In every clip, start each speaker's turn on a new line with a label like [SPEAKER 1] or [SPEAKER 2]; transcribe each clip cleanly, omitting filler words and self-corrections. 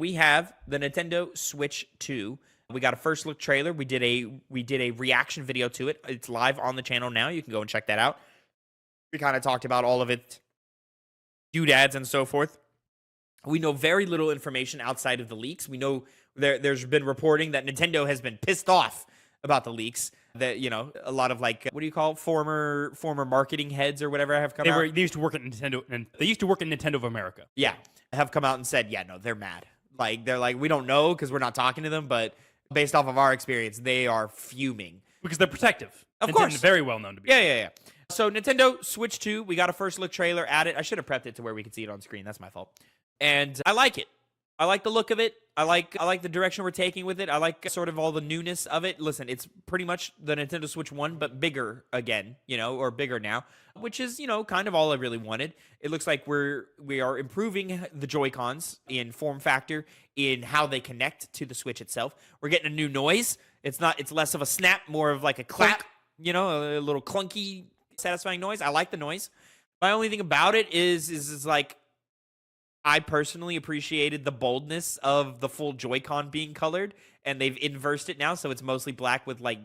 [SPEAKER 1] we have the Nintendo Switch 2. We got a first look trailer. We did a reaction video to it. It's live on the channel now. You can go and check that out. We kind of talked about all of it, doodads and so forth. We know very little information outside of the leaks. We know there's been reporting that Nintendo has been pissed off about the leaks. That, a lot of like, what do you call it? Former marketing heads or whatever have come out.
[SPEAKER 2] They used to work at Nintendo, and they used to work at Nintendo of America.
[SPEAKER 1] Yeah, have come out and said, yeah, no, they're mad. Like, they're like, we don't know because we're not talking to them, but based off of our experience, they are fuming.
[SPEAKER 2] Because they're protective.
[SPEAKER 1] Of course.
[SPEAKER 2] Very well known to be.
[SPEAKER 1] Yeah. So Nintendo Switch 2, we got a first look trailer at it. I should have prepped it to where we could see it on screen. That's my fault. And I like it. I like the look of it. I like the direction we're taking with it. I like sort of all the newness of it. Listen, it's pretty much the Nintendo Switch 1, but bigger again, or bigger now, which is, kind of all I really wanted. It looks like we are improving the Joy-Cons in form factor, in how they connect to the Switch itself. We're getting a new noise. It's less of a snap, more of like a clap, a little clunky, satisfying noise. I like the noise. My only thing about it is like, I personally appreciated the boldness of the full Joy-Con being colored, and they've inversed it now, so it's mostly black with like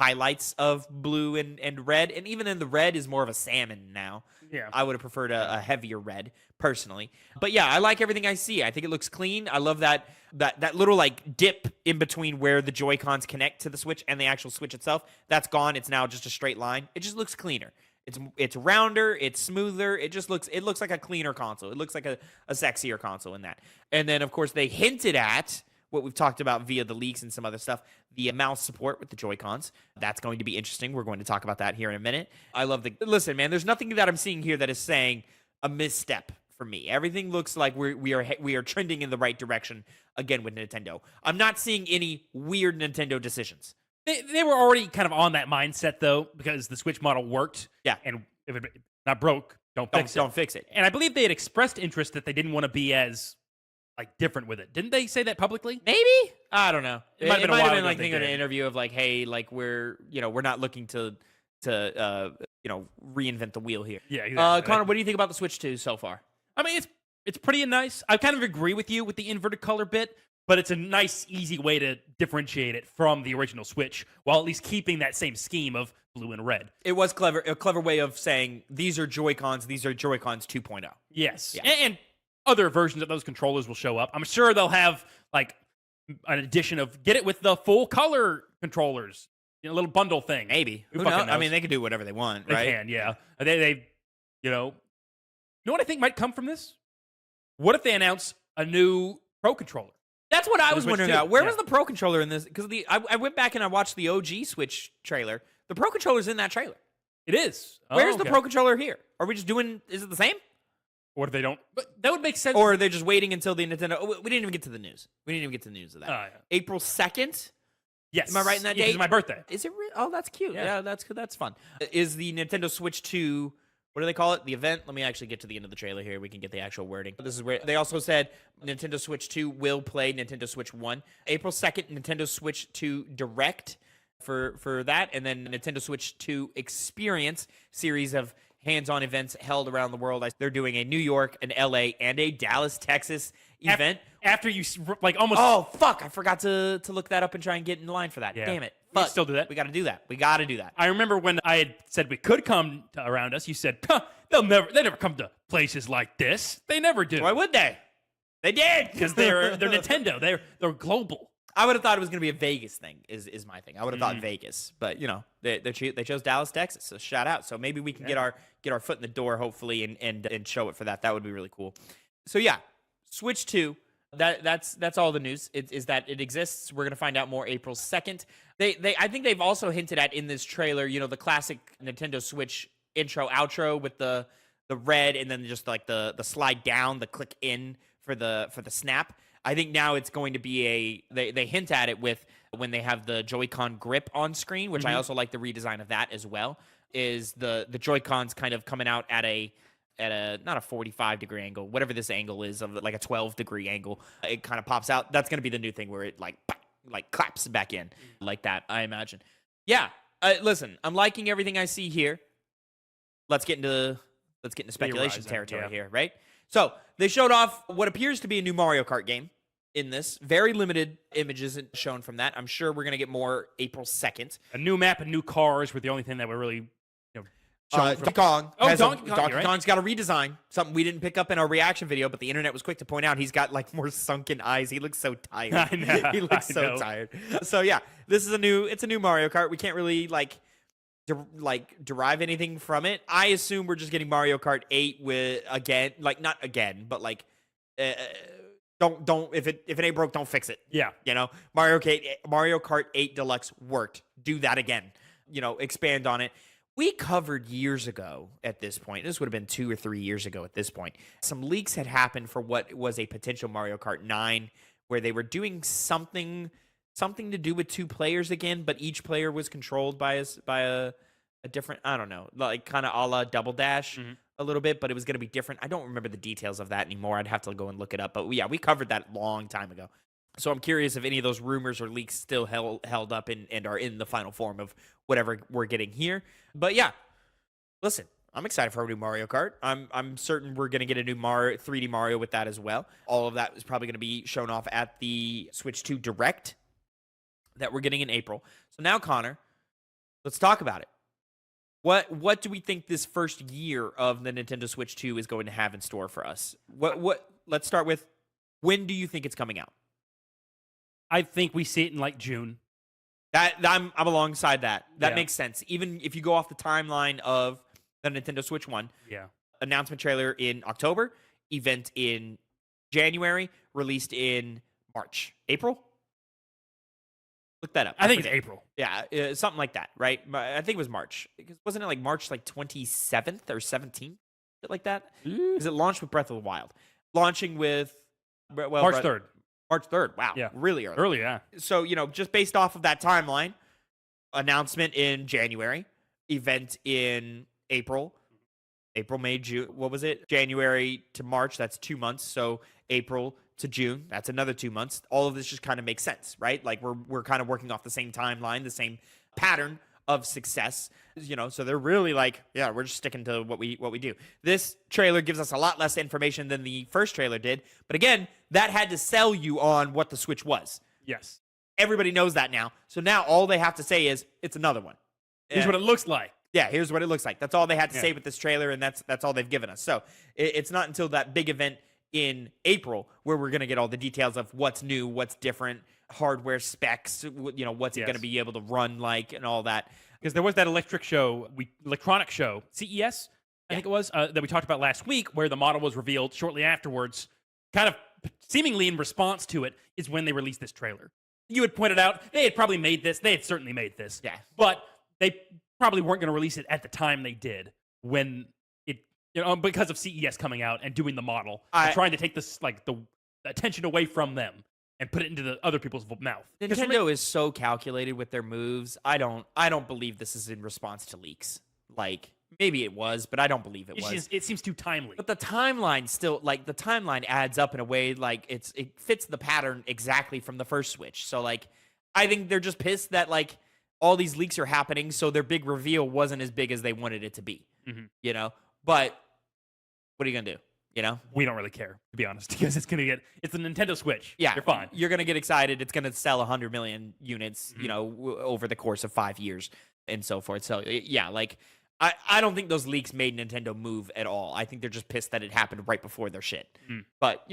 [SPEAKER 1] highlights of blue and red, and even in the red is more of a salmon now.
[SPEAKER 2] Yeah,
[SPEAKER 1] I would have preferred a heavier red personally, but yeah, I like everything I see. I think it looks clean. I love that little like dip in between where the Joy-Cons connect to the Switch and the actual Switch itself. That's gone. It's now just a straight line. It just looks cleaner. It's rounder, it's smoother. It looks like a cleaner console. It looks like a sexier console in that. And then of course they hinted at what we've talked about via the leaks and some other stuff, the mouse support with the Joy-Cons. That's going to be interesting. We're going to talk about that here in a minute. Listen, man, there's nothing that I'm seeing here that is saying a misstep for me. Everything looks like we are trending in the right direction again with Nintendo. I'm not seeing any weird Nintendo decisions.
[SPEAKER 2] They were already kind of on that mindset, though, because the Switch model worked.
[SPEAKER 1] Yeah.
[SPEAKER 2] And if it's not broke, don't fix it. And I believe they had expressed interest that they didn't want to be as different with it. Didn't they say that publicly?
[SPEAKER 1] Maybe? I don't know.
[SPEAKER 2] It might have been
[SPEAKER 1] like thinking of an interview of like, hey, like we're not looking to reinvent the wheel here.
[SPEAKER 2] Yeah, exactly.
[SPEAKER 1] Connor, what do you think about the Switch 2 so far?
[SPEAKER 2] I mean, it's pretty nice. I kind of agree with you with the inverted color bit. But it's a nice, easy way to differentiate it from the original Switch, while at least keeping that same scheme of blue and red.
[SPEAKER 1] It was a clever way of saying, these are Joy-Cons 2.0.
[SPEAKER 2] Yes.
[SPEAKER 1] Yeah.
[SPEAKER 2] And other versions of those controllers will show up. I'm sure they'll have, like, an addition of, get it with the full color controllers. A little bundle thing.
[SPEAKER 1] Maybe.
[SPEAKER 2] Who knows?
[SPEAKER 1] I mean, they can do whatever they want, right?
[SPEAKER 2] They can, yeah. They you know what I think might come from this? What if they announce a new Pro controller?
[SPEAKER 1] That's what I was wondering about. Where was
[SPEAKER 2] the
[SPEAKER 1] the Pro controller in this? Because I went back and I watched the OG Switch trailer. The Pro controller's in that trailer.
[SPEAKER 2] It is.
[SPEAKER 1] Where's the Pro controller here? Are we just doing? Is it the same?
[SPEAKER 2] Or if they don't? But that would make sense.
[SPEAKER 1] Or are they just waiting until the Nintendo? Oh, we didn't even get to the news. We didn't even get to the news of that.
[SPEAKER 2] Yeah.
[SPEAKER 1] April 2nd.
[SPEAKER 2] Yes.
[SPEAKER 1] Am I right in that date?
[SPEAKER 2] It's my birthday.
[SPEAKER 1] Is it? Oh, that's cute. Yeah, that's fun. Is the Nintendo Switch 2? What do they call it? The event? Let me actually get to the end of the trailer here. We can get the actual wording. This is where they also said Nintendo Switch 2 will play Nintendo Switch 1. April 2nd, Nintendo Switch 2 Direct for that. And then Nintendo Switch 2 Experience series of hands-on events held around the world. They're doing a New York, an LA, and a Dallas, Texas event.
[SPEAKER 2] After you, almost...
[SPEAKER 1] Oh, fuck. I forgot to look that up and try and get in line for that.
[SPEAKER 2] Yeah.
[SPEAKER 1] Damn it.
[SPEAKER 2] We
[SPEAKER 1] But
[SPEAKER 2] still do that.
[SPEAKER 1] We got to do that.
[SPEAKER 2] I remember when I had said we could come around us, you said, they never come to places like this. They never do.
[SPEAKER 1] Why would they? They did.
[SPEAKER 2] Because they're Nintendo. They're global.
[SPEAKER 1] I would have thought it was going to be a Vegas thing, is my thing. I would have thought Vegas. But, they chose Dallas, Texas. So shout out. So maybe we can get our foot in the door, hopefully, and show it for that. That would be really cool. So, yeah, Switch 2. That's all the news. Is that it exists. We're gonna find out more April 2nd. I think they've also hinted at in this trailer, the classic Nintendo Switch intro outro with the red and then just like the slide down, the click in for the snap. I think now it's going to be they hint at it with when they have the Joy-Con grip on screen, which I also like the redesign of that as well. Is the Joy-Cons kind of coming out at a not a 45-degree angle, whatever this angle is, of like a 12-degree angle. It kind of pops out. That's going to be the new thing where it like claps back in like that, I imagine. Yeah. Listen, I'm liking everything I see here. Let's get into speculation territory here, right? So they showed off what appears to be a new Mario Kart game. in this. Very limited images shown from that. I'm sure we're going to get more April 2nd.
[SPEAKER 2] A new map and new cars were the only thing that were really, shown
[SPEAKER 1] Donkey Kong.
[SPEAKER 2] Oh, Donkey Kong,
[SPEAKER 1] Donkey
[SPEAKER 2] right.
[SPEAKER 1] Kong's got a redesign. Something we didn't pick up in our reaction video, but the internet was quick to point out. He's got like more sunken eyes. He looks so tired.
[SPEAKER 2] I know,
[SPEAKER 1] He looks
[SPEAKER 2] I
[SPEAKER 1] so
[SPEAKER 2] know.
[SPEAKER 1] tired. So yeah, this is a new Mario Kart. We can't really derive anything from it. I assume we're just getting Mario Kart 8 with not again, but don't if it ain't broke, don't fix it.
[SPEAKER 2] Yeah.
[SPEAKER 1] Mario Kart 8 Deluxe worked. Do that again. Expand on it. We covered years ago at this point. This would have been 2 or 3 years ago at this point. Some leaks had happened for what was a potential Mario Kart 9, where they were doing something to do with 2 players again, but each player was controlled by a different, I don't know, like kind of a la Double Dash a little bit, but it was going to be different. I don't remember the details of that anymore. I'd have to go and look it up. But yeah, we covered that a long time ago. So I'm curious if any of those rumors or leaks still held up and are in the final form of whatever we're getting here. But yeah, listen, I'm excited for a new Mario Kart. I'm certain we're going to get a new 3D Mario with that as well. All of that is probably going to be shown off at the Switch 2 Direct that we're getting in April. So now, Connor, let's talk about it. What do we think this first year of the Nintendo Switch 2 is going to have in store for us? Let's start with, when do you think it's coming out?
[SPEAKER 2] I think we see it in like June.
[SPEAKER 1] I'm alongside that. That
[SPEAKER 2] Yeah.
[SPEAKER 1] makes sense. Even if you go off the timeline of the Nintendo Switch 1,
[SPEAKER 2] Yeah.
[SPEAKER 1] announcement trailer in October, event in January, released in March, April. Look that up.
[SPEAKER 2] I think it's April.
[SPEAKER 1] Yeah, something like that, right? I think it was March. Wasn't it like March 27th or 17th? Shit like that? Because it launched with Breath of the Wild. Launching with
[SPEAKER 2] March 3rd.
[SPEAKER 1] March 3rd. Wow.
[SPEAKER 2] Yeah.
[SPEAKER 1] Really early.
[SPEAKER 2] Early, yeah.
[SPEAKER 1] So, just based off of that timeline, announcement in January, event in April, May, June. What was it? January to March, that's 2 months. So April to June, that's another 2 months. All of this just kind of makes sense, right? Like we're kind of working off the same timeline, the same pattern of success, so they're really like, yeah, we're just sticking to what we do. This trailer gives us a lot less information than the first trailer did. But again, that had to sell you on what the Switch was.
[SPEAKER 2] Yes.
[SPEAKER 1] Everybody knows that now. So now all they have to say is it's another one.
[SPEAKER 2] Here's what it looks like.
[SPEAKER 1] Yeah, here's what it looks like. That's all they had to say with this trailer, and that's all they've given us. So it's not until that big event in April where we're going to get all the details of what's new, what's different, hardware specs, what's it going to be able to run like, and all that.
[SPEAKER 2] Because there was that electronic show, CES, I think it was, that we talked about last week, where the model was revealed shortly afterwards, kind of seemingly in response to it, is when they released this trailer. You had pointed out they had probably made this. They had certainly made this.
[SPEAKER 1] Yeah.
[SPEAKER 2] But they probably weren't going to release it at the time they did, when it, because of CES coming out and doing the model, and trying to take this, like, the attention away from them and put it into the other people's mouth.
[SPEAKER 1] Nintendo is so calculated with their moves. I don't believe this is in response to leaks. Like, maybe it was, but I don't believe it was.
[SPEAKER 2] It seems too timely.
[SPEAKER 1] But the timeline still, like, the timeline adds up in a way, like, it fits the pattern exactly from the first Switch. So, like, I think they're just pissed that, like, all these leaks are happening, so their big reveal wasn't as big as they wanted it to be. But what are you gonna do?
[SPEAKER 2] We don't really care, to be honest, because it's a Nintendo Switch.
[SPEAKER 1] Yeah,
[SPEAKER 2] you're fine.
[SPEAKER 1] You're gonna get excited. It's gonna sell 100 million units, over the course of 5 years and so forth. So yeah, like I don't think those leaks made Nintendo move at all. I think they're just pissed that it happened right before their shit. But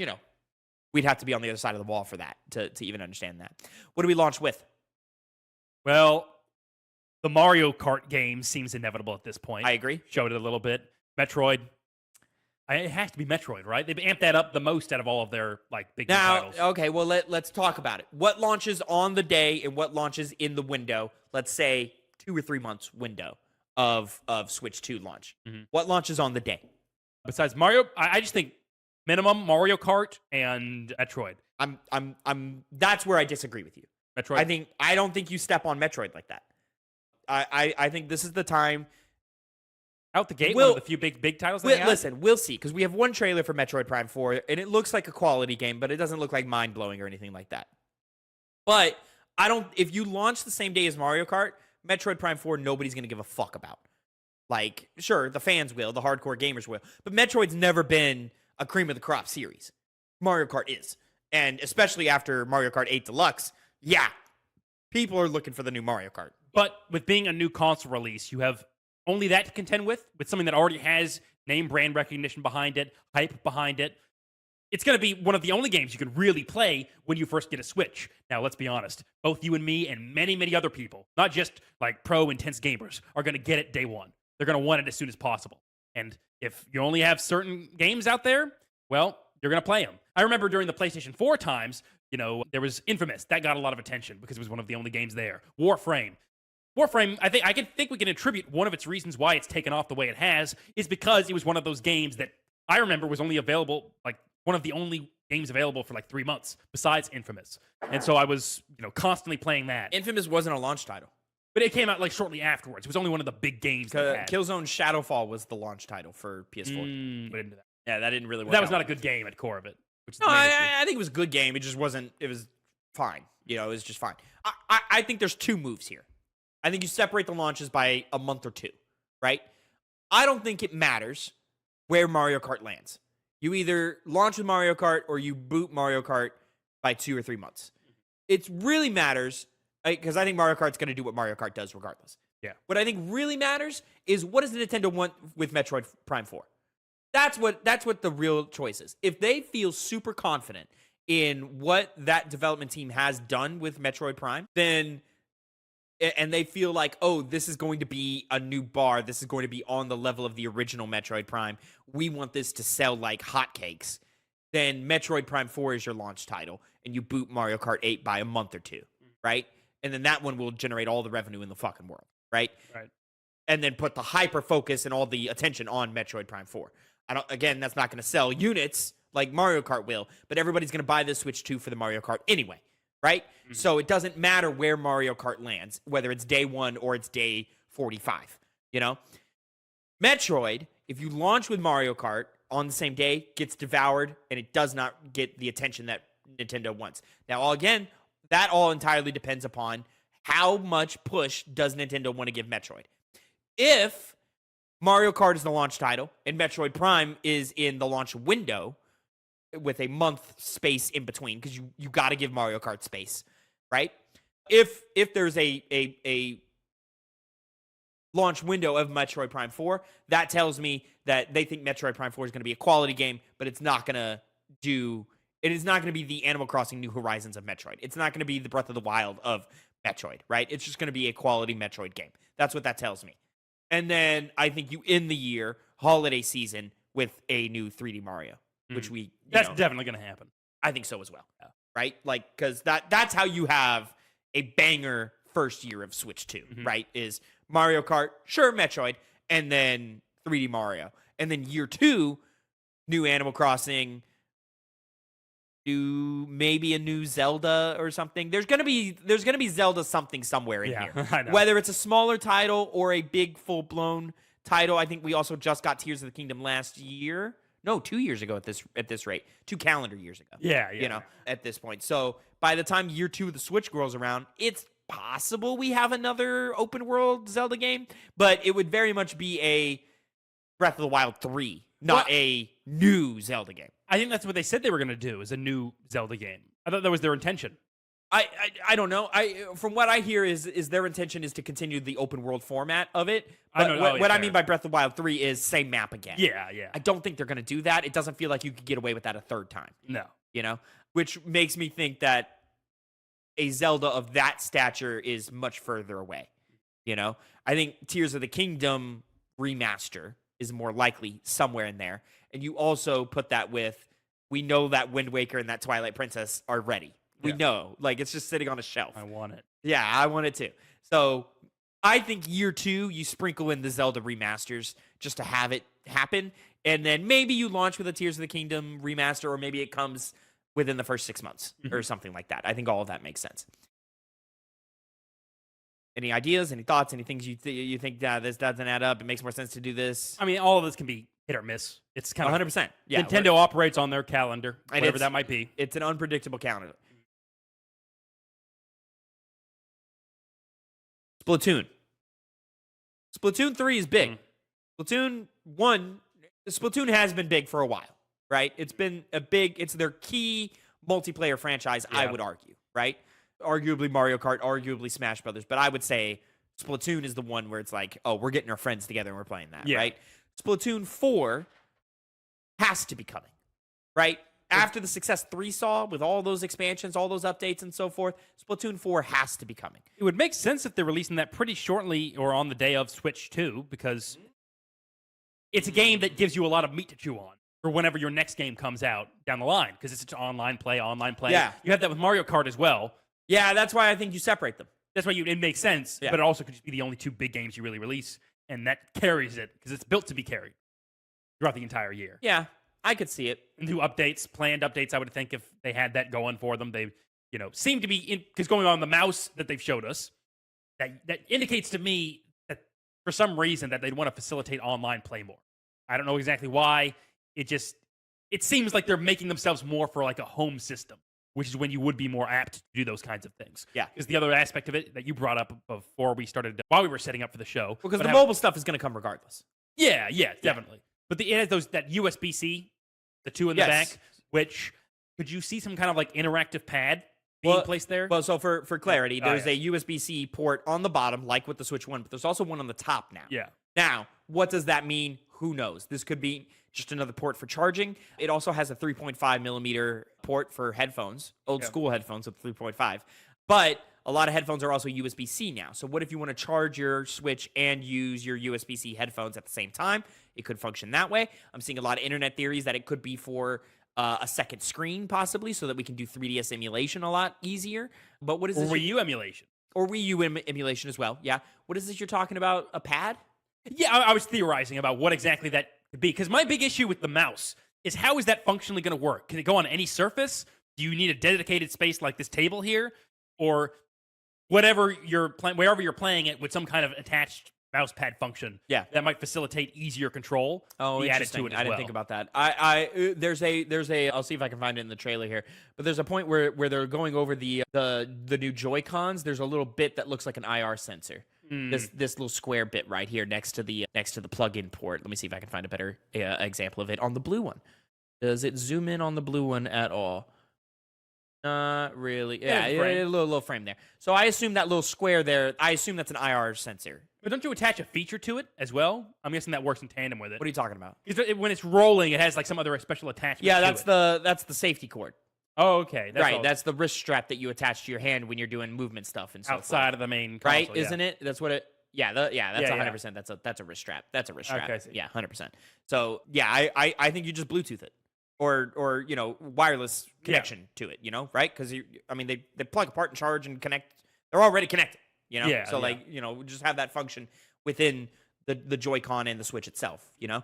[SPEAKER 1] we'd have to be on the other side of the wall for that to even understand that. What do we launch with?
[SPEAKER 2] Well, the Mario Kart game seems inevitable at this point.
[SPEAKER 1] I agree.
[SPEAKER 2] Showed it a little bit. Metroid. It has to be Metroid, right? They've amped that up the most out of all of their big titles.
[SPEAKER 1] Okay, well let's talk about it. What launches on the day and what launches in the window? Let's say 2 or 3 months window of Switch 2 launch. What launches on the day?
[SPEAKER 2] Besides Mario, I just think minimum Mario Kart and Metroid.
[SPEAKER 1] That's where I disagree with you.
[SPEAKER 2] Metroid.
[SPEAKER 1] I don't think you step on Metroid like that. I think this is the time.
[SPEAKER 2] Out the gate, one of the few big titles they have?
[SPEAKER 1] Listen, we'll see, because we have one trailer for Metroid Prime 4, and it looks like a quality game, but it doesn't look like mind-blowing or anything like that. But if you launch the same day as Mario Kart, Metroid Prime 4, nobody's going to give a fuck about. Like, sure, the fans will, the hardcore gamers will, but Metroid's never been a cream of the crop series. Mario Kart is. And especially after Mario Kart 8 Deluxe, yeah, people are looking for the new Mario Kart.
[SPEAKER 2] But with being a new console release, you have only that to contend with something that already has name brand recognition behind it, hype behind it. It's going to be one of the only games you can really play when you first get a Switch. Now, let's be honest. Both you and me and many, many other people, not just like pro intense gamers, are going to get it day one. They're going to want it as soon as possible. And if you only have certain games out there, well, you're going to play them. I remember during the PlayStation 4 times, there was Infamous. That got a lot of attention because it was one of the only games there. Warframe, I think we can attribute one of its reasons why it's taken off the way it has is because it was one of those games that I remember was only available, like one of the only games available for like 3 months besides Infamous. And so I was, constantly playing that.
[SPEAKER 1] Infamous wasn't a launch title.
[SPEAKER 2] But it came out like shortly afterwards. It was only one of the big games they had.
[SPEAKER 1] Killzone Shadowfall was the launch title for PS4.
[SPEAKER 2] But into that.
[SPEAKER 1] Yeah, that didn't really work.
[SPEAKER 2] That was
[SPEAKER 1] out.
[SPEAKER 2] not a good game at core of it. Which is
[SPEAKER 1] No, I think it was a good game. It just wasn't. It was fine. It was just fine. I think there's two moves here. I think you separate the launches by a month or two, right? I don't think it matters where Mario Kart lands. You either launch with Mario Kart or you boot Mario Kart by 2 or 3 months. It really matters because I think Mario Kart's going to do what Mario Kart does regardless.
[SPEAKER 2] Yeah.
[SPEAKER 1] What I think really matters is what does Nintendo want with Metroid Prime 4? That's what the real choice is. If they feel super confident in what that development team has done with Metroid Prime, then and they feel like, oh, this is going to be a new bar. This is going to be on the level of the original Metroid Prime. We want this to sell like hotcakes. Then Metroid Prime 4 is your launch title, and you boot Mario Kart 8 by a month or two, right? And then that one will generate all the revenue in the fucking world, right?
[SPEAKER 2] Right.
[SPEAKER 1] And then put the hyper focus and all the attention on Metroid Prime 4. Again, that's not going to sell units like Mario Kart will, but everybody's going to buy the Switch 2 for the Mario Kart anyway. Right? Mm-hmm. So it doesn't matter where Mario Kart lands, whether it's day 1 or it's day 45. Metroid, if you launch with Mario Kart on the same day, gets devoured and it does not get the attention that Nintendo wants. Now, again, that all entirely depends upon how much push does Nintendo want to give Metroid. If Mario Kart is the launch title and Metroid Prime is in the launch window, with a month space in between, because you got to give Mario Kart space, right? If there's a launch window of Metroid Prime 4, that tells me that they think Metroid Prime 4 is going to be a quality game, but it is not going to be the Animal Crossing New Horizons of Metroid. It's not going to be the Breath of the Wild of Metroid, right? It's just going to be a quality Metroid game. That's what that tells me. And then I think you end the year, holiday season, with a new 3D Mario. Which
[SPEAKER 2] that's definitely going to happen.
[SPEAKER 1] I think so as well, right? Like, because that's how you have a banger first year of Switch 2, right? Is Mario Kart, sure, Metroid, and then 3D Mario, and then year 2, new Animal Crossing, maybe a new Zelda or something. There's gonna be Zelda something somewhere in here,
[SPEAKER 2] I know.
[SPEAKER 1] Whether it's a smaller title or a big full blown title. I think we also just got Tears of the Kingdom last year. No, 2 years ago at this rate. 2 calendar years ago.
[SPEAKER 2] Yeah.
[SPEAKER 1] At this point. So by the time year 2 of the Switch rolls around, it's possible we have another open world Zelda game, but it would very much be a Breath of the Wild 3, not a new Zelda game.
[SPEAKER 2] I think that's what they said they were going to do, is a new Zelda game. I thought that was their intention.
[SPEAKER 1] I don't know. From what I hear is their intention is to continue the open world format of it.
[SPEAKER 2] But
[SPEAKER 1] I don't know. What I mean by Breath of the Wild 3 is same map again.
[SPEAKER 2] Yeah.
[SPEAKER 1] I don't think they're going to do that. It doesn't feel like you could get away with that a third time.
[SPEAKER 2] No.
[SPEAKER 1] Which makes me think that a Zelda of that stature is much further away. I think Tears of the Kingdom remaster is more likely somewhere in there. And you also put that with, we know that Wind Waker and that Twilight Princess are ready. We know. Like, it's just sitting on a shelf.
[SPEAKER 2] I want it.
[SPEAKER 1] Yeah, I want it too. So I think year 2, you sprinkle in the Zelda remasters just to have it happen. And then maybe you launch with a Tears of the Kingdom remaster, or maybe it comes within the first 6 months or something like that. I think all of that makes sense. Any ideas, any thoughts, any things you think that this doesn't add up? It makes more sense to do this?
[SPEAKER 2] I mean, all of this can be hit or miss. It's kind of
[SPEAKER 1] 100%. Yeah,
[SPEAKER 2] Nintendo operates on their calendar, whatever that might be.
[SPEAKER 1] It's an unpredictable calendar. Splatoon 3 is big. Splatoon has been big for a while, right? It's been it's their key multiplayer franchise, I
[SPEAKER 2] Yeah.
[SPEAKER 1] would argue, right? Arguably Mario Kart, arguably Smash Brothers, but I would say Splatoon is the one where it's like, oh, we're getting our friends together and we're playing that,
[SPEAKER 2] Yeah.
[SPEAKER 1] right? Splatoon 4 has to be coming, right? After the success 3 saw with all those expansions, all those updates and so forth, Splatoon 4 has to be coming.
[SPEAKER 2] It would make sense if they're releasing that pretty shortly or on the day of Switch 2, because it's a game that gives you a lot of meat to chew on for whenever your next game comes out down the line, because it's online play.
[SPEAKER 1] Yeah.
[SPEAKER 2] You have that with Mario Kart as well.
[SPEAKER 1] Yeah, that's why I think you separate them.
[SPEAKER 2] That's why it makes sense,
[SPEAKER 1] Yeah.
[SPEAKER 2] but it also could just be the only 2 big games you really release, and that carries it, because it's built to be carried throughout the entire year.
[SPEAKER 1] Yeah, I could see it.
[SPEAKER 2] New updates, planned updates, I would think if they had that going for them. They, seem to be, because going on the mouse that they've showed us, that indicates to me that for some reason that they'd want to facilitate online play more. I don't know exactly why. It seems like they're making themselves more for like a home system, which is when you would be more apt to do those kinds of things.
[SPEAKER 1] Yeah.
[SPEAKER 2] Because the other aspect of it that you brought up before we started, while we were setting up for the show.
[SPEAKER 1] Because the mobile stuff is going to come regardless.
[SPEAKER 2] Yeah, definitely. But it has that USB-C, the 2 in the back, which could you see some kind of like interactive pad being placed there?
[SPEAKER 1] Well, so for clarity, there's
[SPEAKER 2] yeah.
[SPEAKER 1] a USB-C port on the bottom, like with the Switch 1, but there's also one on the top now.
[SPEAKER 2] Yeah.
[SPEAKER 1] Now, what does that mean? Who knows? This could be just another port for charging. It also has a 3.5 millimeter port for headphones, old school headphones with 3.5. But a lot of headphones are also USB-C now. So what if you want to charge your Switch and use your USB-C headphones at the same time? It could function that way. I'm seeing a lot of internet theories that it could be for a second screen, possibly, so that we can do 3DS emulation a lot easier. But what is this?
[SPEAKER 2] Or Wii U emulation.
[SPEAKER 1] Or Wii U emulation as well. Yeah. What is this you're talking about? A pad?
[SPEAKER 2] Yeah, I was theorizing about what exactly that could be, because my big issue with the mouse is how is that functionally going to work? Can it go on any surface? Do you need a dedicated space like this table here? Or wherever you're playing it with some kind of attached mouse pad function that might facilitate easier control?
[SPEAKER 1] Oh,
[SPEAKER 2] be added
[SPEAKER 1] interesting.
[SPEAKER 2] to it as
[SPEAKER 1] I didn't
[SPEAKER 2] well.
[SPEAKER 1] think about that. There's a I'll see if I can find it in the trailer here. But there's a point where they're going over the new Joy-Cons. There's a little bit that looks like an IR sensor. This little square bit right here next to the plug-in port. Let me see if I can find a better example of it on the blue one. Does it zoom in on the blue one at all? Not really. Yeah, a little frame there. So I assume that little square there, I assume that's an IR sensor.
[SPEAKER 2] But don't you attach a feature to it as well? I'm guessing that works in tandem with it.
[SPEAKER 1] What are you talking about?
[SPEAKER 2] When it's rolling, it has like some other special attachment.
[SPEAKER 1] Yeah,
[SPEAKER 2] to
[SPEAKER 1] that's the safety cord.
[SPEAKER 2] Oh, okay.
[SPEAKER 1] That's the wrist strap that you attach to your hand when you're doing movement stuff and so
[SPEAKER 2] outside
[SPEAKER 1] forth.
[SPEAKER 2] of the main console,
[SPEAKER 1] right? Isn't it? That's what it. Yeah, that's 100%. That's a wrist strap. That's a wrist strap.
[SPEAKER 2] Okay, I see.
[SPEAKER 1] Yeah, 100%. So yeah, I think you just Bluetooth it, or wireless connection to it. Right? Because they plug apart and charge and connect. They're already connected.
[SPEAKER 2] Yeah,
[SPEAKER 1] So
[SPEAKER 2] yeah.
[SPEAKER 1] just have that function within the Joy-Con and the Switch itself. To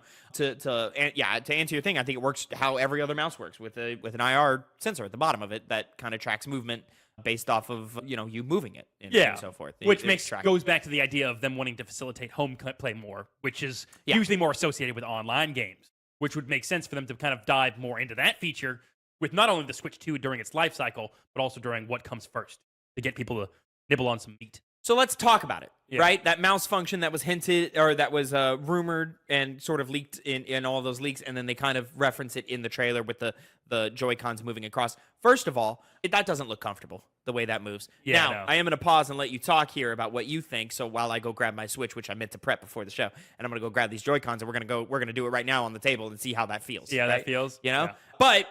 [SPEAKER 1] answer your thing, I think it works how every other mouse works with an IR sensor at the bottom of it that kind of tracks movement based off of you moving it and so forth.
[SPEAKER 2] Which goes back to the idea of them wanting to facilitate home play more, which is usually more associated with online games, which would make sense for them to kind of dive more into that feature with not only the Switch 2 during its life cycle, but also during what comes first to get people to nibble on some meat.
[SPEAKER 1] So let's talk about it, right? That mouse function that was hinted or that was rumored and sort of leaked in all those leaks, and then they kind of reference it in the trailer with the Joy-Cons moving across. First of all, that doesn't look comfortable, the way that moves.
[SPEAKER 2] Yeah,
[SPEAKER 1] now,
[SPEAKER 2] no.
[SPEAKER 1] I am going to pause and let you talk here about what you think. So while I go grab my Switch, which I meant to prep before the show, and I'm going to go grab these Joy-Cons, and we're going to do it right now on the table and see how that feels.
[SPEAKER 2] Yeah,
[SPEAKER 1] right?
[SPEAKER 2] that feels.
[SPEAKER 1] Yeah. But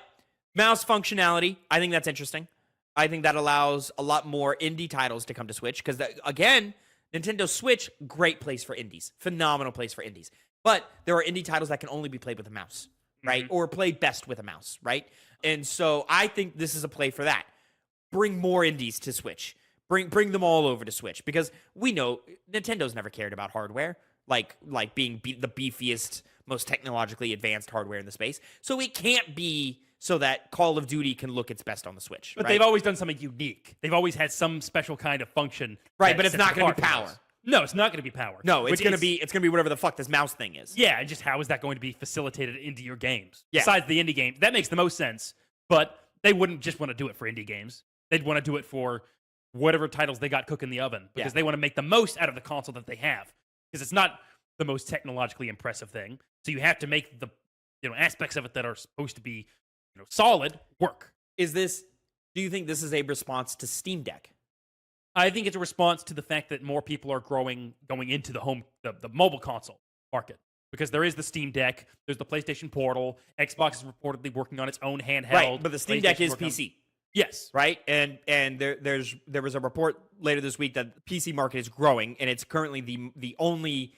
[SPEAKER 1] mouse functionality, I think that's interesting. I think that allows a lot more indie titles to come to Switch because, again, Nintendo Switch, great place for indies. Phenomenal place for indies. But there are indie titles that can only be played with a mouse, right? Or played best with a mouse, right? And so I think this is a play for that. Bring more indies to Switch. Bring them all over to Switch because we know Nintendo's never cared about hardware, like being the beefiest, most technologically advanced hardware in the space. So it can't be so that Call of Duty can look its best on the Switch.
[SPEAKER 2] But
[SPEAKER 1] right?
[SPEAKER 2] they've always done something unique. They've always had some special kind of function.
[SPEAKER 1] Right, but it's not going to be power.
[SPEAKER 2] No, it's not going to be power.
[SPEAKER 1] No, it's going to be whatever the fuck this mouse thing is.
[SPEAKER 2] Yeah, and just how is that going to be facilitated into your games?
[SPEAKER 1] Yeah.
[SPEAKER 2] Besides the indie games, that makes the most sense. But they wouldn't just want to do it for indie games. They'd want to do it for whatever titles they got cooking in the oven because they want to make the most out of the console that they have. Because it's not the most technologically impressive thing, so you have to make the aspects of it that are supposed to be solid work.
[SPEAKER 1] Do you think this is a response to Steam Deck?
[SPEAKER 2] I think it's a response to the fact that more people are going into the mobile console market, because there is the Steam Deck, there's the PlayStation Portal, Xbox is reportedly working on its own handheld.
[SPEAKER 1] Right, but the Steam Deck is
[SPEAKER 2] PlayStation's working
[SPEAKER 1] PC.
[SPEAKER 2] Yes.
[SPEAKER 1] Right, and there was a report later this week that the PC market is growing, and it's currently the only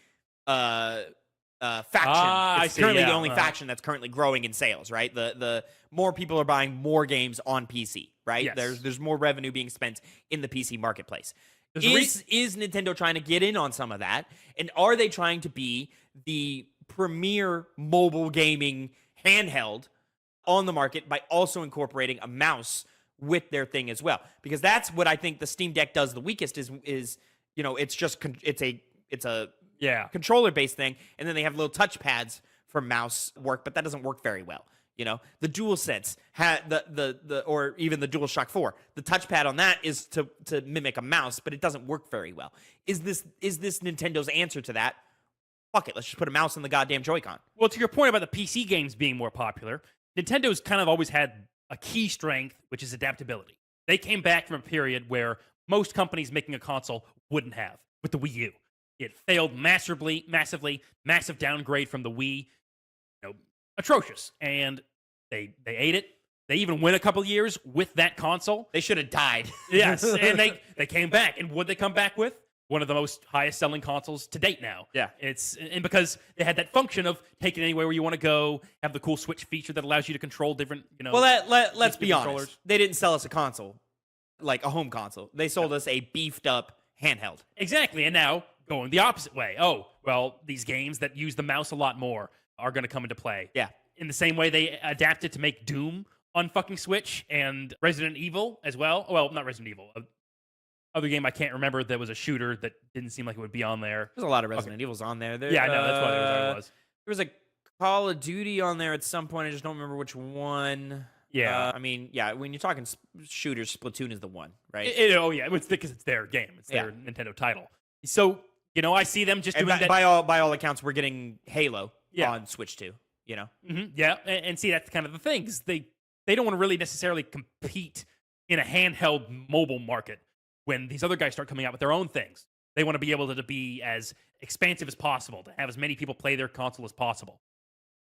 [SPEAKER 1] faction. It's currently the only faction that's currently growing in sales. Right, the more people are buying more games on PC. Right,
[SPEAKER 2] Yes.
[SPEAKER 1] there's more revenue being spent in the PC marketplace.
[SPEAKER 2] There's
[SPEAKER 1] Is Nintendo trying to get in on some of that, and are they trying to be the premier mobile gaming handheld on the market by also incorporating a mouse with their thing as well? Because that's what I think the Steam Deck does the weakest is it's just it's a controller based thing, and then they have little touch pads for mouse work, but that doesn't work very well. The DualSense had or even the DualShock 4. The touchpad on that is to mimic a mouse, but it doesn't work very well. Is this Nintendo's answer to that? Fuck it, let's just put a mouse in the goddamn Joy-Con.
[SPEAKER 2] Well, to your point about the PC games being more popular, Nintendo's kind of always had a key strength, which is adaptability. They came back from a period where most companies making a console wouldn't have, with the Wii U. It failed massive downgrade from the Wii, atrocious. And they ate it. They even went a couple years with that console.
[SPEAKER 1] They should have died.
[SPEAKER 2] Yes, and they came back. And what they come back with? One of the most highest selling consoles to date now.
[SPEAKER 1] Yeah.
[SPEAKER 2] And because they had that function of taking it anywhere where you want to go, have the cool Switch feature that allows you to control different,
[SPEAKER 1] Well, let's be honest. They didn't sell us a console, like a home console. They sold us a beefed up handheld.
[SPEAKER 2] Exactly. And now going the opposite way. Oh, well, these games that use the mouse a lot more are going to come into play.
[SPEAKER 1] Yeah.
[SPEAKER 2] In the same way they adapted to make Doom on fucking Switch and Resident Evil as well. Well, not Resident Evil. Other game I can't remember that was a shooter that didn't seem like it would be on there.
[SPEAKER 1] There's a lot of Resident Evils on there.
[SPEAKER 2] Yeah, I know. That's what it was.
[SPEAKER 1] There was a Call of Duty on there at some point. I just don't remember which one.
[SPEAKER 2] Yeah.
[SPEAKER 1] When you're talking shooters, Splatoon is the one, right?
[SPEAKER 2] It's because it's their game. It's their Nintendo title. So, I see them just doing that.
[SPEAKER 1] By all accounts, we're getting Halo on Switch too,
[SPEAKER 2] Mm-hmm. Yeah, and see, that's kind of the thing. 'Cause they don't want to really necessarily compete in a handheld mobile market when these other guys start coming out with their own things. They want to be able to be as expansive as possible, to have as many people play their console as possible.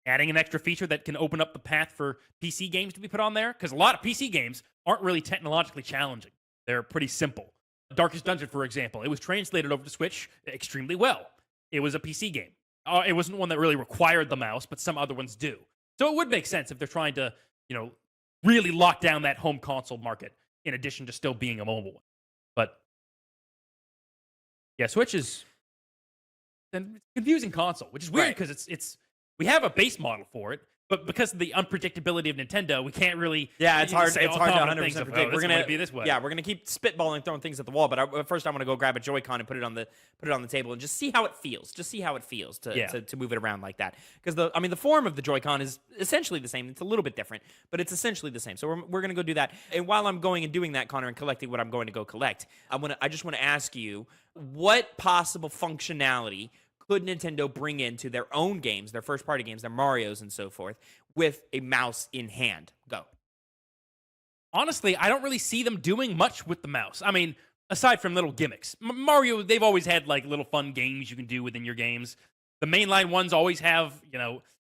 [SPEAKER 2] Adding an extra feature that can open up the path for PC games to be put on there, because a lot of PC games aren't really technologically challenging. They're pretty simple. Darkest Dungeon, for example, it was translated over to Switch extremely well. It was a PC game. It wasn't one that really required the mouse, but some other ones do. So it would make sense if they're trying to, really lock down that home console market in addition to still being a mobile one. But yeah, Switch is a confusing console, which is weird because it's we have a base model for it, but because of the unpredictability of Nintendo, we can't really.
[SPEAKER 1] Yeah, it's hard.
[SPEAKER 2] Say
[SPEAKER 1] It's hard to
[SPEAKER 2] confident
[SPEAKER 1] 100%
[SPEAKER 2] things of,
[SPEAKER 1] predict.
[SPEAKER 2] We're gonna be this way.
[SPEAKER 1] Yeah, we're gonna keep spitballing, throwing things at the wall. But first, I want to go grab a Joy-Con and put it on the table and just see how it feels. Just see how it feels to move it around like that. Because the form of the Joy-Con is essentially the same. It's a little bit different, but it's essentially the same. So we're gonna go do that. And while I'm going and doing that, Connor, and collecting what I'm going to go collect, I just want to ask you, what possible functionality could Nintendo bring into their own games, their first-party games, their Marios and so forth, with a mouse in hand? Go.
[SPEAKER 2] Honestly, I don't really see them doing much with the mouse. I mean, aside from little gimmicks. Mario, they've always had like little fun games you can do within your games. The mainline ones always have,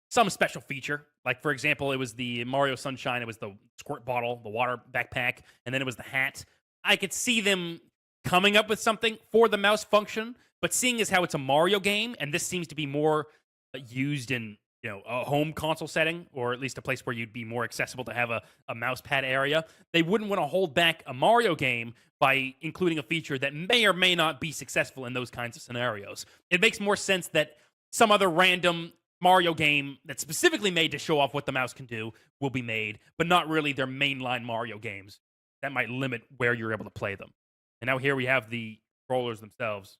[SPEAKER 2] some special feature. Like, for example, it was the Mario Sunshine. It was the squirt bottle, the water backpack, and then it was the hat. I could see them coming up with something for the mouse function, but seeing as how it's a Mario game, and this seems to be more used in a home console setting, or at least a place where you'd be more accessible to have a mouse pad area, they wouldn't want to hold back a Mario game by including a feature that may or may not be successful in those kinds of scenarios. It makes more sense that some other random Mario game that's specifically made to show off what the mouse can do will be made, but not really their mainline Mario games. That might limit where you're able to play them. And now here we have the controllers themselves.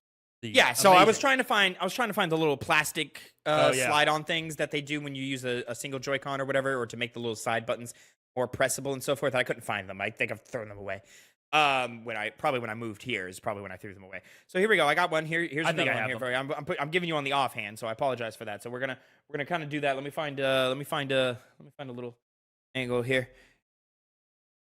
[SPEAKER 1] So I was trying to find the little plastic slide-on things that they do when you use a single Joy-Con or whatever, or to make the little side buttons more pressable and so forth. I couldn't find them. I think I've thrown them away. When I moved here is probably when I threw them away. So here we go. I got one here. Here's another one here for you. I'm giving you on the offhand, so I apologize for that. So we're gonna kind of do that. Let me find a little angle here.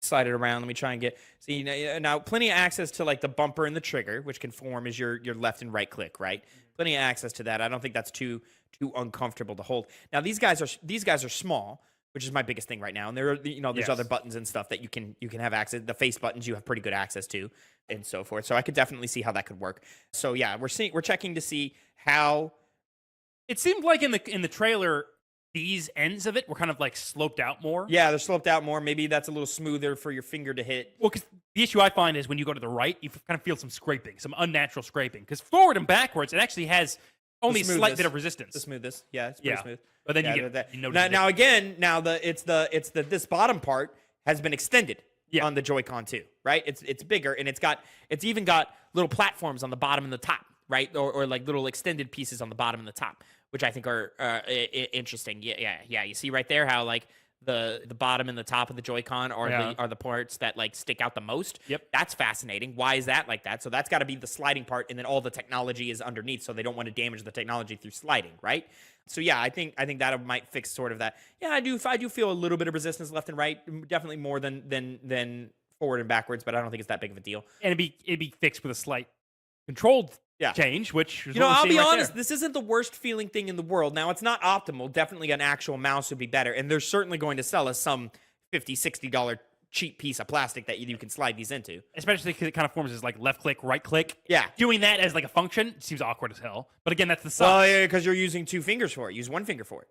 [SPEAKER 1] slide it around. Let me try and see now plenty of access to like the bumper and the trigger, which can form as your left and right click, right? Plenty of access to that. I don't think that's too uncomfortable to hold. Now these guys are small, which is my biggest thing right now. And there are there's other buttons and stuff that you can have access. The face buttons you have pretty good access to, and so forth. So I could definitely see how that could work. So yeah, we're checking to see how.
[SPEAKER 2] It seemed like in the trailer, these ends of it were kind of like sloped out more.
[SPEAKER 1] Yeah, they're sloped out more. Maybe that's a little smoother for your finger to hit.
[SPEAKER 2] Well, because the issue I find is when you go to the right, you kind of feel some scraping, some unnatural scraping. Because forward and backwards, it actually has only a slight bit of resistance.
[SPEAKER 1] The smoothest, yeah, it's pretty smooth.
[SPEAKER 2] But then
[SPEAKER 1] this bottom part has been extended on the Joy-Con too, right? It's bigger and it's even got little platforms on the bottom and the top, right? Or like little extended pieces on the bottom and the top, which I think are interesting. Yeah. You see right there how like the bottom and the top of the Joy-Con are the parts that like stick out the most.
[SPEAKER 2] Yep.
[SPEAKER 1] That's fascinating. Why is that like that? So that's got to be the sliding part, and then all the technology is underneath, so they don't want to damage the technology through sliding, right? So yeah, I think that might fix sort of that. Yeah, I do feel a little bit of resistance left and right, definitely more than forward and backwards, but I don't think it's that big of a deal.
[SPEAKER 2] And it'd be fixed with a slight controlled change, which is
[SPEAKER 1] I'll be honest, this isn't the worst feeling thing in the world. Now, it's not optimal. Definitely an actual mouse would be better, and they're certainly going to sell us some $50-$60 cheap piece of plastic that you can slide these into.
[SPEAKER 2] Especially because it kind of forms as like left click, right click.
[SPEAKER 1] Yeah.
[SPEAKER 2] Doing that as like a function seems awkward as hell. But again, that's the sucks.
[SPEAKER 1] Well, yeah, because you're using 2 fingers for it. Use 1 finger for it.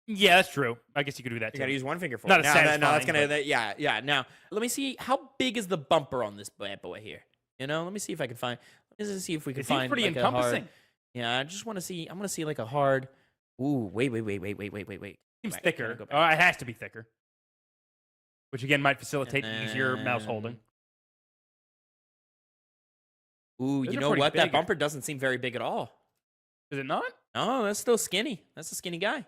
[SPEAKER 2] Yeah, that's true. I guess you could do that too.
[SPEAKER 1] You gotta use 1 finger for
[SPEAKER 2] Not
[SPEAKER 1] it.
[SPEAKER 2] as satisfying,
[SPEAKER 1] that's gonna, yeah. Now, let me see, how big is the bumper on this bad boy here? Let me see if I can find. Let's see if we can find.
[SPEAKER 2] It's pretty
[SPEAKER 1] like
[SPEAKER 2] encompassing.
[SPEAKER 1] I just want to see. I'm gonna see like a hard. Ooh, wait.
[SPEAKER 2] Seems thicker. It has to be thicker. Which again might facilitate easier mouse holding.
[SPEAKER 1] Ooh, you know what? That bumper doesn't seem very big at all.
[SPEAKER 2] Is it not?
[SPEAKER 1] No, that's still skinny. That's a skinny guy.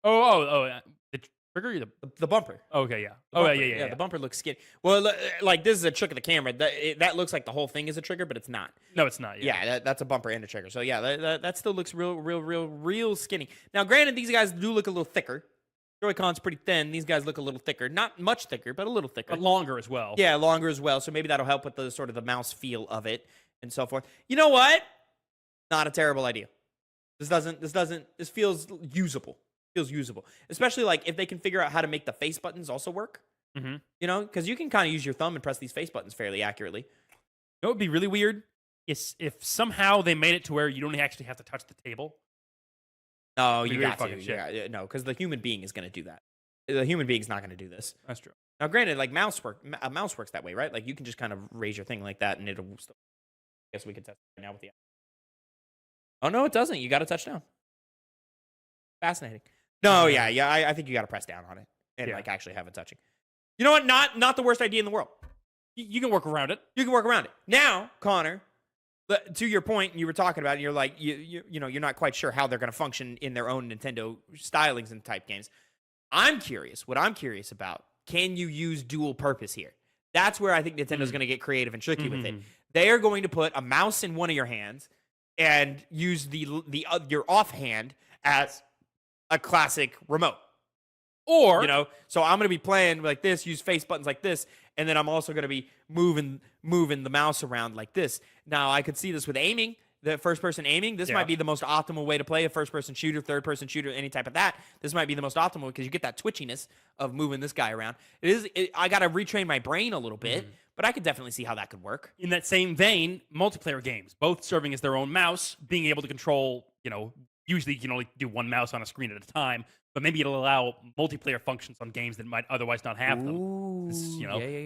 [SPEAKER 2] Oh. The trigger?
[SPEAKER 1] The bumper.
[SPEAKER 2] Okay, yeah.
[SPEAKER 1] Yeah. The bumper looks skinny. Well, like this is a trick of the camera. That looks like the whole thing is a trigger, but it's not.
[SPEAKER 2] No, it's not.
[SPEAKER 1] Yeah, that's a bumper and a trigger. So yeah, that still looks real skinny. Now, granted, these guys do look a little thicker. Joy-Con's pretty thin. These guys look a little thicker. Not much thicker, but a little thicker.
[SPEAKER 2] But longer as well.
[SPEAKER 1] Yeah, longer as well. So maybe that'll help with the sort of the mouse feel of it and so forth. You know what? Not a terrible idea. This feels usable. Feels usable, especially like if they can figure out how to make the face buttons also work.
[SPEAKER 2] Mm-hmm.
[SPEAKER 1] Because you can kind of use your thumb and press these face buttons fairly accurately.
[SPEAKER 2] What would be really weird is if somehow they made it to where you don't actually have to touch the table.
[SPEAKER 1] No, you got to. Yeah, no, because the human being is going to do that. The human being's not going to do this.
[SPEAKER 2] That's true.
[SPEAKER 1] Now, granted, like a mouse works that way, right? Like you can just kind of raise your thing like that, and it'll. I guess we can test it right now with the. Oh no, it doesn't. You got to touch down. Fascinating. No, yeah. I think you got to press down on it and like actually have it touching. You know what? Not the worst idea in the world.
[SPEAKER 2] You can work around it.
[SPEAKER 1] You can work around it. Now, Connor, to your point, you were talking about it, you're like you're not quite sure how they're going to function in their own Nintendo stylings and type games. I'm curious. What I'm curious about, can you use dual purpose here? That's where I think Nintendo's going to get creative and tricky with it. They are going to put a mouse in one of your hands and use your offhand as a classic remote. Or, so I'm going to be playing like this, use face buttons like this, and then I'm also going to be moving the mouse around like this. Now, I could see this with aiming, the first-person aiming. This might be the most optimal way to play a first-person shooter, third-person shooter, any type of that. This might be the most optimal because you get that twitchiness of moving this guy around. I got to retrain my brain a little bit, but I could definitely see how that could work.
[SPEAKER 2] In that same vein, multiplayer games, both serving as their own mouse, being able to control, usually you can only do one mouse on a screen at a time, but maybe it'll allow multiplayer functions on games that might otherwise not have them.
[SPEAKER 1] Ooh,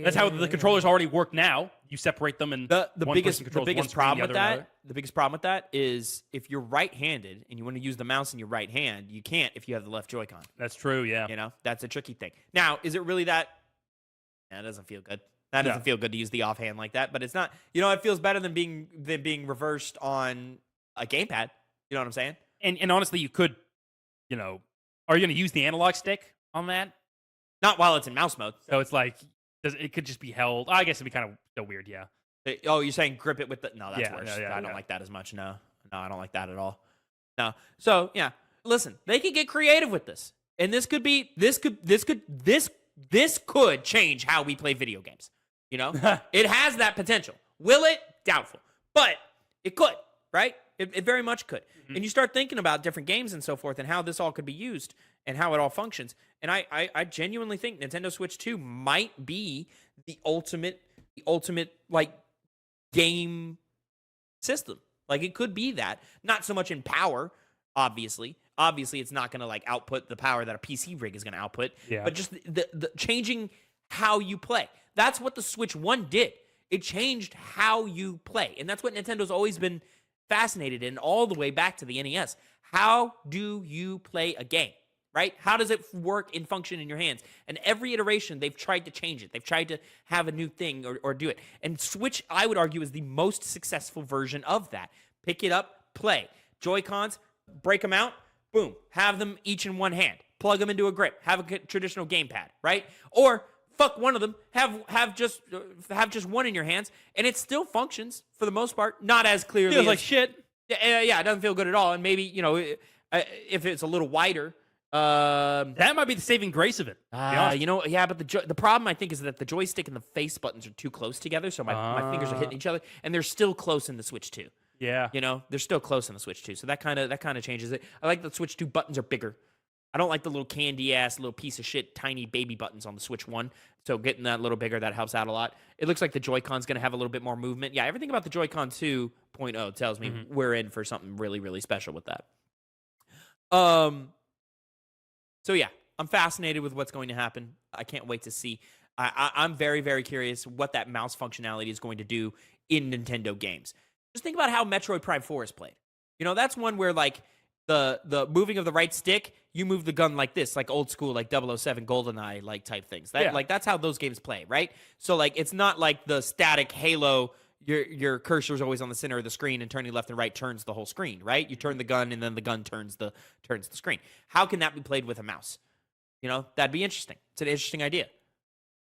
[SPEAKER 2] that's how the controllers already work now. You separate them, and
[SPEAKER 1] the biggest problem with
[SPEAKER 2] that.
[SPEAKER 1] The biggest problem with that is if you're right-handed and you want to use the mouse in your right hand, you can't if you have the left Joy-Con.
[SPEAKER 2] That's true. Yeah.
[SPEAKER 1] That's a tricky thing. Now, is it really that? That doesn't feel good. That doesn't feel good to use the offhand like that. But it's not. It feels better than being reversed on a gamepad. You know what I'm saying?
[SPEAKER 2] And honestly, you could, are you going to use the analog stick on that?
[SPEAKER 1] Not while it's in mouse mode.
[SPEAKER 2] So it's like, it could just be held. I guess it'd be kind of so weird, yeah.
[SPEAKER 1] Oh, you're saying grip it with the... No, that's worse.
[SPEAKER 2] I
[SPEAKER 1] don't like that as much, no. No, I don't like that at all. No. So, yeah. Listen, they could get creative with this. And this this could change how we play video games. You know, it has that potential. Will it? Doubtful, but it could, right? It very much could. Mm-hmm. And you start thinking about different games and so forth and how this all could be used and how it all functions. And I genuinely think Nintendo Switch 2 might be the ultimate like game system. Like it could be that. Not so much in power, obviously. Obviously, it's not going to like output the power that a PC rig is going to output, but just the changing how you play. That's what the Switch 1 did. It changed how you play. And that's what Nintendo's always been fascinated in all the way back to the NES. How do you play a game, right? How does it work and function in your hands? And every iteration, they've tried to change it. They've tried to have a new thing or do it. And Switch, I would argue, is the most successful version of that. Pick it up, play. Joy-Cons, break them out, boom. Have them each in one hand. Plug them into a grip. Have a traditional gamepad, right? Or fuck one of them. Have just one in your hands, and it still functions for the most part. Not as clearly.
[SPEAKER 2] Feels like shit.
[SPEAKER 1] Yeah, it doesn't feel good at all. And maybe if it's a little wider,
[SPEAKER 2] that might be the saving grace of it.
[SPEAKER 1] But the problem I think is that the joystick and the face buttons are too close together, so my fingers are hitting each other, and they're still close in the Switch 2.
[SPEAKER 2] Yeah,
[SPEAKER 1] they're still close in the Switch 2, so that kind of changes it. I like the Switch 2 buttons are bigger. I don't like the little candy ass little piece of shit tiny baby buttons on the Switch 1. So getting that a little bigger, that helps out a lot. It looks like the Joy-Con's going to have a little bit more movement. Yeah, everything about the Joy-Con 2.0 tells me we're in for something really, really special with that. So yeah, I'm fascinated with what's going to happen. I can't wait to see. I'm very, very curious what that mouse functionality is going to do in Nintendo games. Just think about how Metroid Prime 4 is played. That's one where like the moving of the right stick, you move the gun like this, like old school, like 007 GoldenEye, like type things. Like that's how those games play, right? So like it's not like the static Halo. Your cursor is always on the center of the screen, and turning left and right turns the whole screen, right? You turn the gun, and then the gun turns the screen. How can that be played with a mouse? That'd be interesting. It's an interesting idea.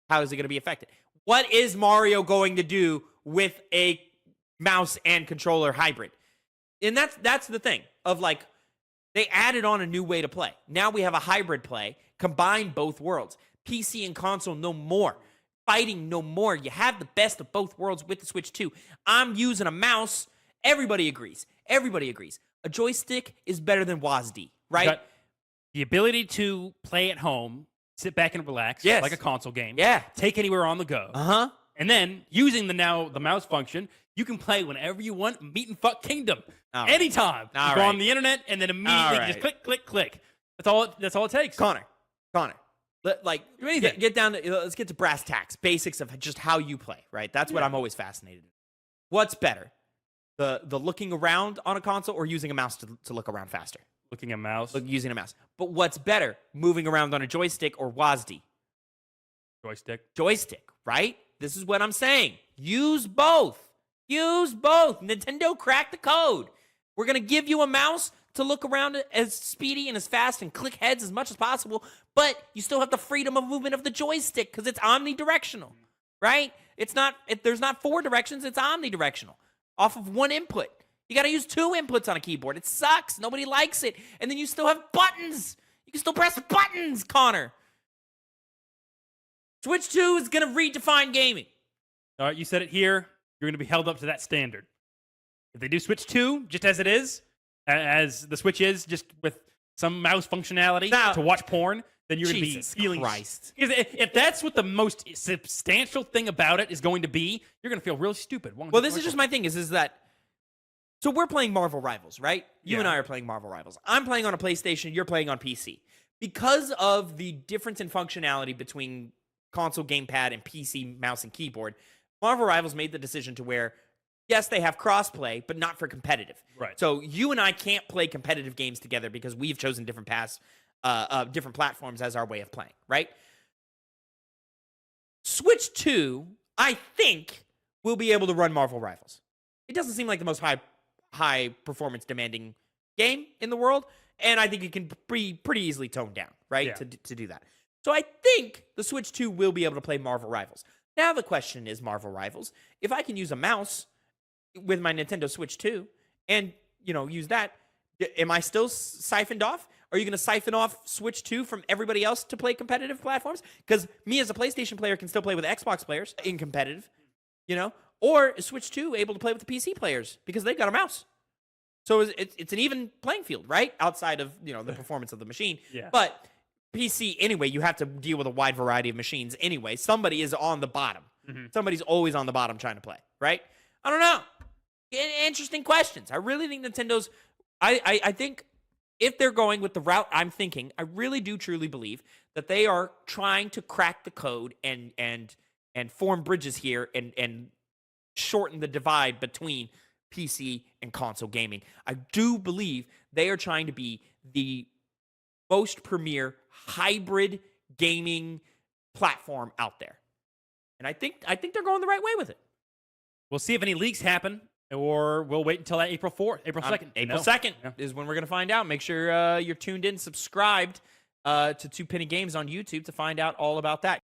[SPEAKER 1] How is it going to be affected? What is Mario going to do with a mouse and controller hybrid? And that's the thing of like, they added on a new way to play. Now we have a hybrid play, combine both worlds. PC and console, no more. Fighting, no more. You have the best of both worlds with the Switch 2. I'm using a mouse. Everybody agrees. A joystick is better than WASD, right?
[SPEAKER 2] The ability to play at home, sit back and relax, like a console game.
[SPEAKER 1] Yeah.
[SPEAKER 2] Take anywhere on the go.
[SPEAKER 1] Uh-huh.
[SPEAKER 2] And then, using the mouse function, you can play whenever you want, meet and fuck kingdom. Anytime. You go on the internet, and then immediately just click, click, click. That's all it takes.
[SPEAKER 1] Connor. Get down to, let's get to brass tacks, basics of just how you play, right? That's what I'm always fascinated in. What's better? The looking around on a console or using a mouse to look around faster?
[SPEAKER 2] Using a mouse.
[SPEAKER 1] But what's better? Moving around on a joystick or WASD? Joystick, right? This is what I'm saying. Use both. Nintendo cracked the code. We're going to give you a mouse to look around as speedy and as fast and click heads as much as possible, but you still have the freedom of movement of the joystick because it's omnidirectional, right? There's not 4 directions, it's omnidirectional off of one input. You got to use 2 inputs on a keyboard. It sucks. Nobody likes it. And then you still have buttons. You can still press buttons, Connor. Switch 2 is going to redefine gaming.
[SPEAKER 2] All right, you said it here. You're going to be held up to that standard. If they do Switch 2 just as it is, as the Switch is, just with some mouse functionality to watch porn, then you're going to be feeling...
[SPEAKER 1] Christ.
[SPEAKER 2] If that's what the most substantial thing about it is going to be, you're going to feel really stupid.
[SPEAKER 1] Well, this is just my thing, is that... So we're playing Marvel Rivals, right? You and I are playing Marvel Rivals. I'm playing on a PlayStation, you're playing on PC. Because of the difference in functionality between console gamepad and PC mouse and keyboard, Marvel Rivals made the decision to where, yes, they have crossplay, but not for competitive.
[SPEAKER 2] Right.
[SPEAKER 1] So you and I can't play competitive games together because we've chosen different paths, different platforms as our way of playing, right? Switch 2, I think, will be able to run Marvel Rivals. It doesn't seem like the most high performance demanding game in the world, and I think it can be pretty easily toned down, right?
[SPEAKER 2] Yeah.
[SPEAKER 1] To do that. So I think the Switch 2 will be able to play Marvel Rivals. Now the question is, Marvel Rivals, if I can use a mouse with my Nintendo Switch 2 and, use that, am I still siphoned off? Are you going to siphon off Switch 2 from everybody else to play competitive platforms? Because me as a PlayStation player can still play with Xbox players in competitive, you know? Or is Switch 2 able to play with the PC players because they've got a mouse? So it's an even playing field, right? Outside of, the performance of the machine.
[SPEAKER 2] Yeah.
[SPEAKER 1] But PC, anyway, you have to deal with a wide variety of machines anyway. Somebody is on the bottom. Somebody's always on the bottom trying to play, right? I don't know. Interesting questions. I really think Nintendo's... I think if they're going with the route I'm thinking, I really do truly believe that they are trying to crack the code and form bridges here and shorten the divide between PC and console gaming. I do believe they are trying to be the most premier hybrid gaming platform out there. And I think they're going the right way with it.
[SPEAKER 2] We'll see if any leaks happen, or we'll wait until that April 2nd.
[SPEAKER 1] April 2nd is when we're going to find out. Make sure you're tuned in, subscribed to 2Penny Games on YouTube to find out all about that.